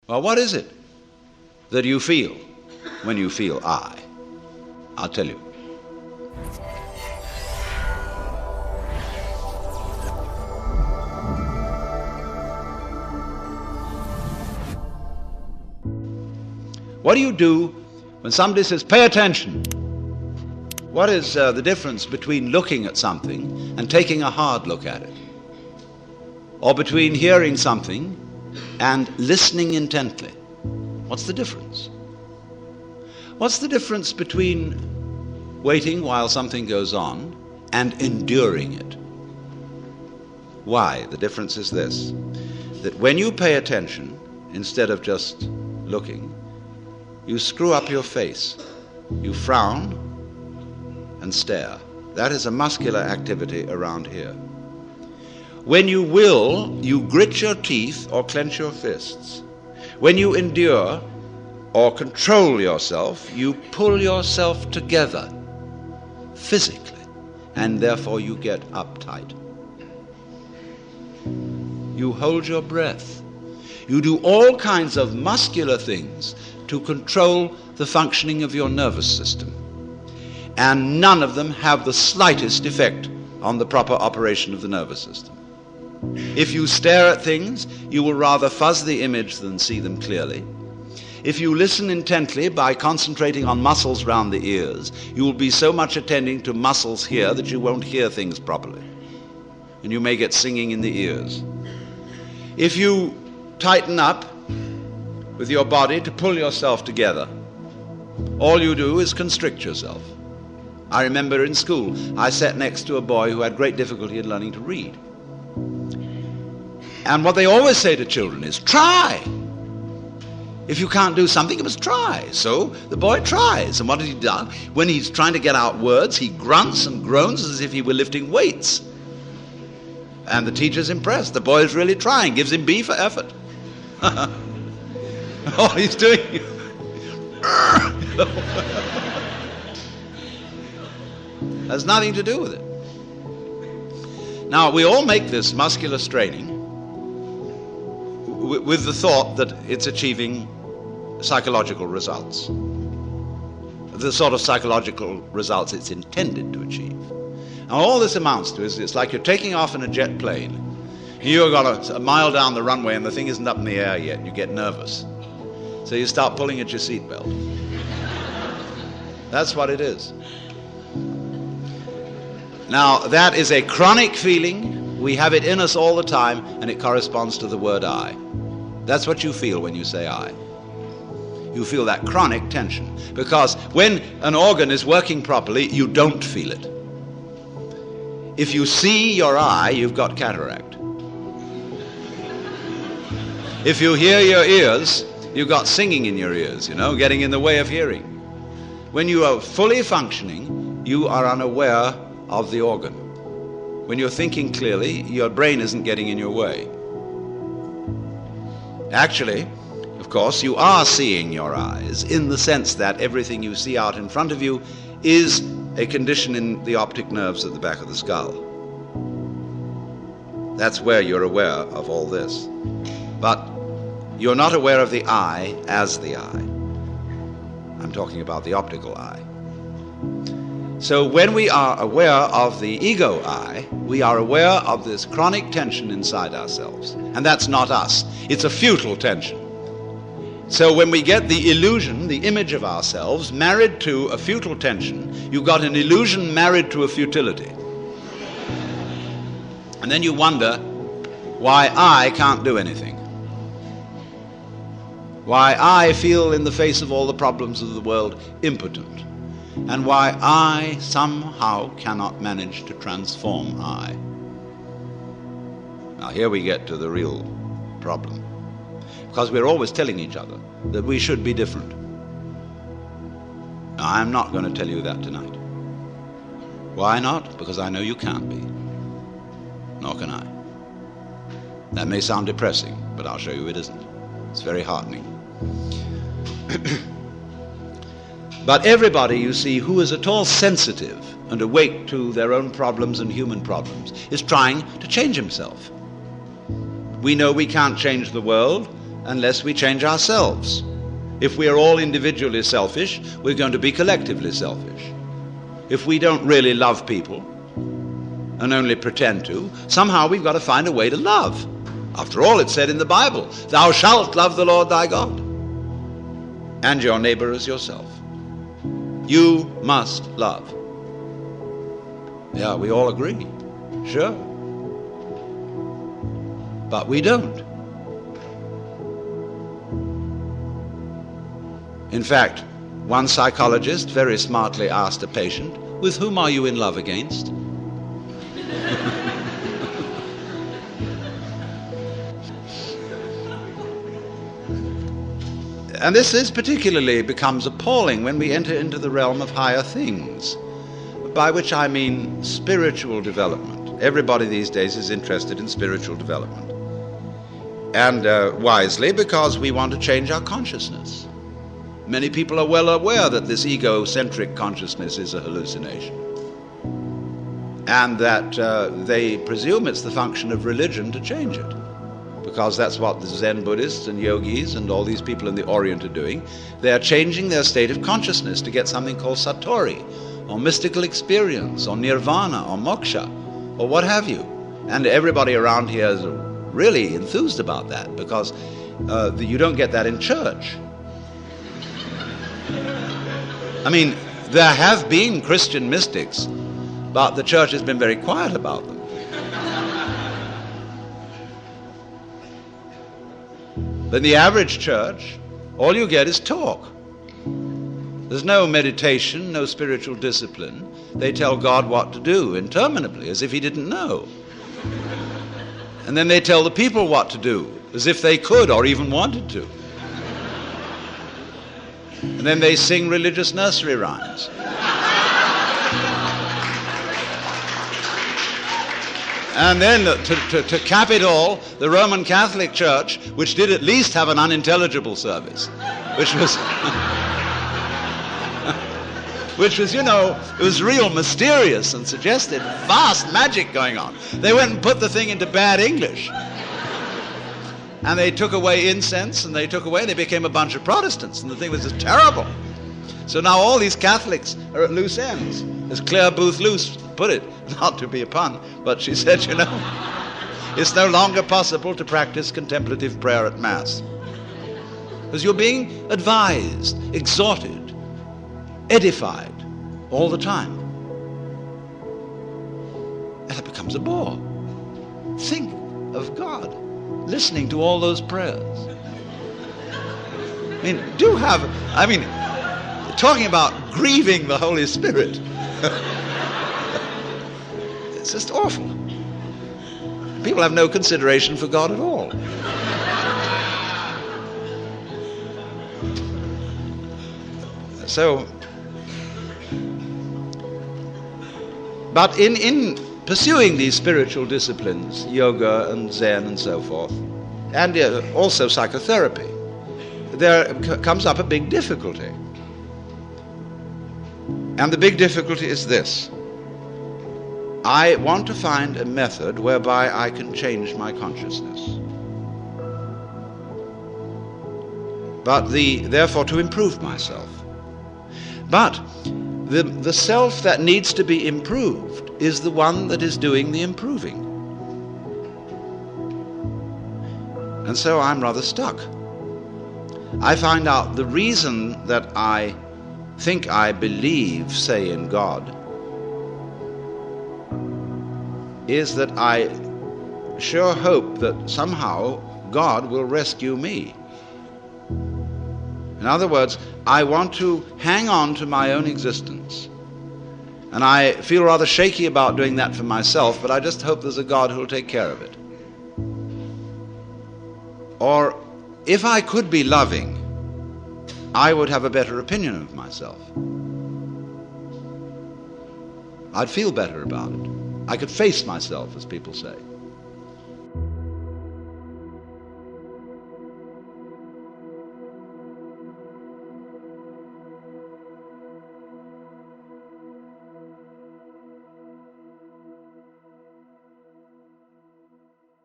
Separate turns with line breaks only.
Well, what is it that you feel when you feel I? I'll tell you. What do you do when somebody says, pay attention? What is the difference between looking at something and taking a hard look at it? Or between hearing something and listening intently? What's the difference? What's the difference between waiting while something goes on and enduring it? Why? The difference is this, that when you pay attention, instead of just looking, you screw up your face, you frown and stare. That is a muscular activity around here. When you will, you grit your teeth or clench your fists. When you endure or control yourself, you pull yourself together physically, and therefore you get uptight. You hold your breath. You do all kinds of muscular things to control the functioning of your nervous system. And none of them have the slightest effect on the proper operation of the nervous system. If you stare at things, you will rather fuzz the image than see them clearly. If you listen intently by concentrating on muscles round the ears, you will be so much attending to muscles here that you won't hear things properly. And you may get singing in the ears. If you tighten up with your body to pull yourself together, all you do is constrict yourself. I remember in school, I sat next to a boy who had great difficulty in learning to read. And what they always say to children is, try. If you can't do something, you must try. So the boy tries. And what has he done? When he's trying to get out words, he grunts and groans as if he were lifting weights. And the teacher's impressed. The boy is really trying, gives him B for effort. All he's doing has nothing to do with it. Now, we all make this muscular straining with the thought that it's achieving psychological results, the sort of psychological results it's intended to achieve. And all this amounts to is it's like you're taking off in a jet plane. You've got a mile down the runway and the thing isn't up in the air yet. You get nervous. So you start pulling at your seatbelt. That's what it is. Now, that is a chronic feeling. We have it in us all the time, and it corresponds to the word I. That's what you feel when you say I. You feel that chronic tension. Because when an organ is working properly, you don't feel it. If you see your eye, you've got cataract. If you hear your ears, you've got singing in your ears, getting in the way of hearing. When you are fully functioning, you are unaware of the organ. When you're thinking clearly, your brain isn't getting in your way. Actually, of course, you are seeing your eyes in the sense that everything you see out in front of you is a condition in the optic nerves at the back of the skull. That's where you're aware of all this. But you're not aware of the eye as the eye. I'm talking about the optical eye. So when we are aware of the ego I, we are aware of this chronic tension inside ourselves. And that's not us. It's a futile tension. So when we get the illusion, the image of ourselves, married to a futile tension, you've got an illusion married to a futility. And then you wonder why I can't do anything. Why I feel in the face of all the problems of the world impotent. And why I somehow cannot manage to transform I. Now here we get to the real problem. Because we're always telling each other that we should be different. Now, I'm not going to tell you that tonight. Why not? Because I know you can't be. Nor can I. That may sound depressing, but I'll show you it isn't. It's very heartening. But everybody, you see, who is at all sensitive and awake to their own problems and human problems is trying to change himself. We know we can't change the world, unless we change ourselves. If we are all individually selfish, we're going to be collectively selfish. If we don't really love people and only pretend to, somehow we've got to find a way to love. After all, it's said in the Bible, thou shalt love the Lord thy God and your neighbor as yourself. You must love. Yeah, we all agree. Sure. But we don't. In fact, one psychologist very smartly asked a patient, with whom are you in love against? And this particularly becomes appalling when we enter into the realm of higher things, by which I mean spiritual development. Everybody these days is interested in spiritual development. And wisely, because we want to change our consciousness. Many people are well aware that this egocentric consciousness is a hallucination, and that they presume it's the function of religion to change it, because that's what the Zen Buddhists and yogis and all these people in the Orient are doing. They are changing their state of consciousness to get something called satori, or mystical experience, or nirvana, or moksha, or what have you. And everybody around here is really enthused about that, because you don't get that in church. I mean, there have been Christian mystics, but the church has been very quiet about them. But in the average church, all you get is talk. There's no meditation, no spiritual discipline. They tell God what to do interminably, as if he didn't know. And then they tell the people what to do, as if they could or even wanted to. And then they sing religious nursery rhymes. And then to cap it all, the Roman Catholic Church, which did at least have an unintelligible service, which was, it was real mysterious and suggested vast magic going on. They went and put the thing into bad English. And they took away incense, and they became a bunch of Protestants, and the thing was just terrible. So now all these Catholics are at loose ends, as Claire Booth Luce put it, not to be a pun, but she said, it's no longer possible to practice contemplative prayer at Mass. Because you're being advised, exhorted, edified all the time. And it becomes a bore. Think of God listening to all those prayers. Talking about grieving the Holy Spirit. It's just awful. People have no consideration for God at all. So, but in pursuing these spiritual disciplines, yoga and Zen and so forth, and also psychotherapy, there comes up a big difficulty. And the big difficulty is this. I want to find a method whereby I can change my consciousness. But therefore to improve myself. But the self that needs to be improved is the one that is doing the improving. And so I'm rather stuck. I find out the reason that I think I believe, say, in God, is that I sure hope that somehow God will rescue me. In other words, I want to hang on to my own existence. And I feel rather shaky about doing that for myself, but I just hope there's a God who will take care of it. Or if I could be loving, I would have a better opinion of myself. I'd feel better about it. I could face myself, as people say.